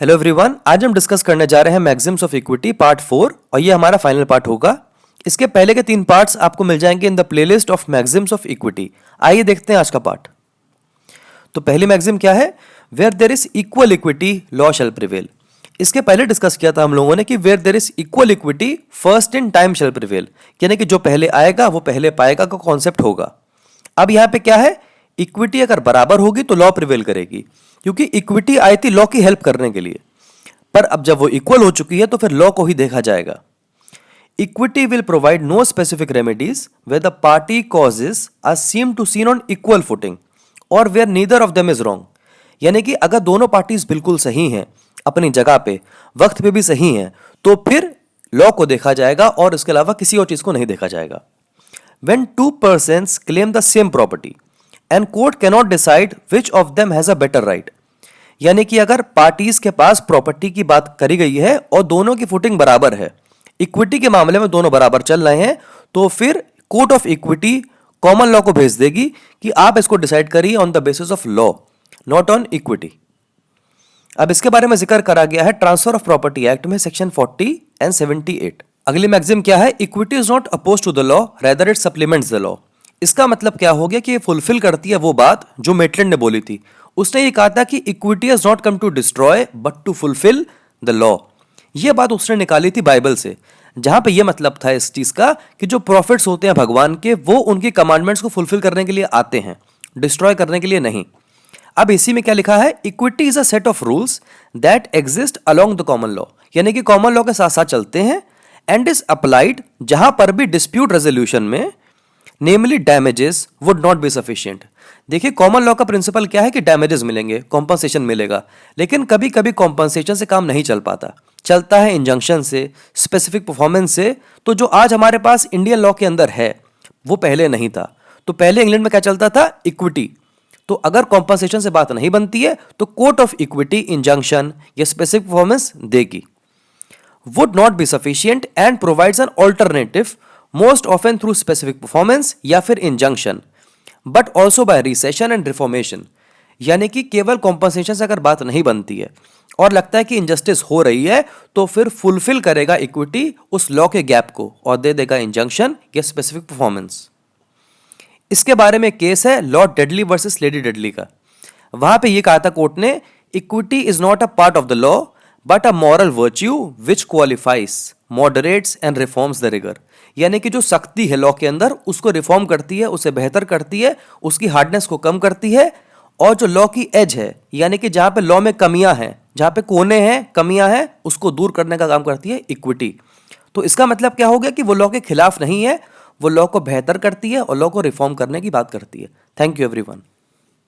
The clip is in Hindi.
हेलो एवरीवन, आज हम डिस्कस करने जा रहे हैं मैक्सिम्स ऑफ इक्विटी पार्ट 4 और ये हमारा फाइनल पार्ट होगा। इसके पहले के 3 पार्ट्स आपको मिल जाएंगे in the playlist of Maxim's of equity. आइए देखते हैं आज का पार्ट। तो पहली मैक्सिम क्या है? Where there is equal equity law shall prevail. इसके पहले डिस्कस किया था हम लोगों ने कि where there is equal equity first in time shall prevail, यानी कि जो पहले आएगा वो पहले पाएगा का कॉन्सेप्ट होगा। अब यहाँ पे क्या है? इक्विटी अगर बराबर होगी तो लॉ प्रिवेल करेगी, क्योंकि इक्विटी आई थी लॉ की हेल्प करने के लिए। पर अब जब वो इक्वल हो चुकी है तो फिर लॉ को ही देखा जाएगा। Equity will provide no specific remedies where the party causes are seem to seen on equal footing और where neither of them is wrong. यानी कि अगर दोनों पार्टीज बिल्कुल सही हैं, अपनी जगह पे वक्त पे भी सही हैं, तो फिर लॉ को देखा जाएगा और इसके अलावा किसी और चीज को नहीं देखा जाएगा। When two persons claim the same property and court cannot decide which of them has a better right, यानी कि अगर पार्टीज के पास प्रॉपर्टी की बात करी गई है और दोनों की फुटिंग बराबर है, इक्विटी के मामले में दोनों बराबर चल रहे हैं, तो फिर court of equity common law को भेज देगी कि आप इसको डिसाइड करिए on the basis of law, not on equity. अब इसके बारे में जिक्र करा गया है ट्रांसफर ऑफ प्रॉपर्टी एक्ट में सेक्शन 40 एंड 78। अगली मैक्सिम क्या है? Equity is not oppose to the law, rather it supplements the law. इसका मतलब क्या हो गया कि ये फुलफिल करती है वो बात जो मेटलैंड ने बोली थी। उसने ये कहा था कि equity has not come to destroy but to fulfil the law. ये बात उसने निकाली थी बाइबल से, जहां पे ये मतलब था इस चीज का कि जो प्रॉफिट्स होते हैं भगवान के, वो उनकी कमांडमेंट्स को फुलफिल करने के लिए आते हैं, डिस्ट्रॉय करने के लिए नहीं। अब इसी में क्या लिखा है? Equity is a set of rules that exist along the common law, यानी कि कॉमन लॉ के साथ साथ चलते हैं एंड इज अप्लाइड जहां पर भी डिस्प्यूट रेजोल्यूशन में namely damages would not be sufficient. देखिए, कॉमन लॉ का प्रिंसिपल क्या है कि डैमेजेस मिलेंगे, कॉम्पनसेशन मिलेगा, लेकिन कभी कभी कॉम्पनसेशन से काम नहीं चल पाता, चलता है इंजंक्शन से, स्पेसिफिक परफॉर्मेंस से। तो जो आज हमारे पास इंडियन लॉ के अंदर है वो पहले नहीं था। तो पहले इंग्लैंड में क्या चलता था? इक्विटी। तो अगर कॉम्पनसेशन से बात नहीं बनती है तो कोर्ट ऑफ इक्विटी इंजंक्शन या स्पेसिफिक परफॉर्मेंस देगी। would not be sufficient and provides an alternative, most often through specific performance या फिर injunction, but also by recession and reformation। यानी कि केवल कॉम्पनसेशन से अगर बात नहीं बनती है और लगता है कि इनजस्टिस हो रही है, तो फिर फुलफिल करेगा इक्विटी उस लॉ के गैप को और दे देगा इंजंक्शन या स्पेसिफिक परफॉर्मेंस। इसके बारे में केस है lord Dudley versus lady Dudley का। वहां पे ये कहा था कोर्ट ने, equity is not a part of the law but a moral virtue which qualifies, moderates and reforms the rigour. यानी कि जो सख्ती है लॉ के अंदर उसको रिफॉर्म करती है, उसे बेहतर करती है, उसकी हार्डनेस को कम करती है, और जो लॉ की एज है, यानी कि जहां पे लॉ में कमियां हैं, जहां पे कोने हैं, कमियां हैं, उसको दूर करने का काम करती है इक्विटी। तो इसका मतलब क्या हो गया कि वो लॉ के खिलाफ नहीं है, वो लॉ को बेहतर करती है और लॉ को रिफॉर्म करने की बात करती है। Thank you everyone.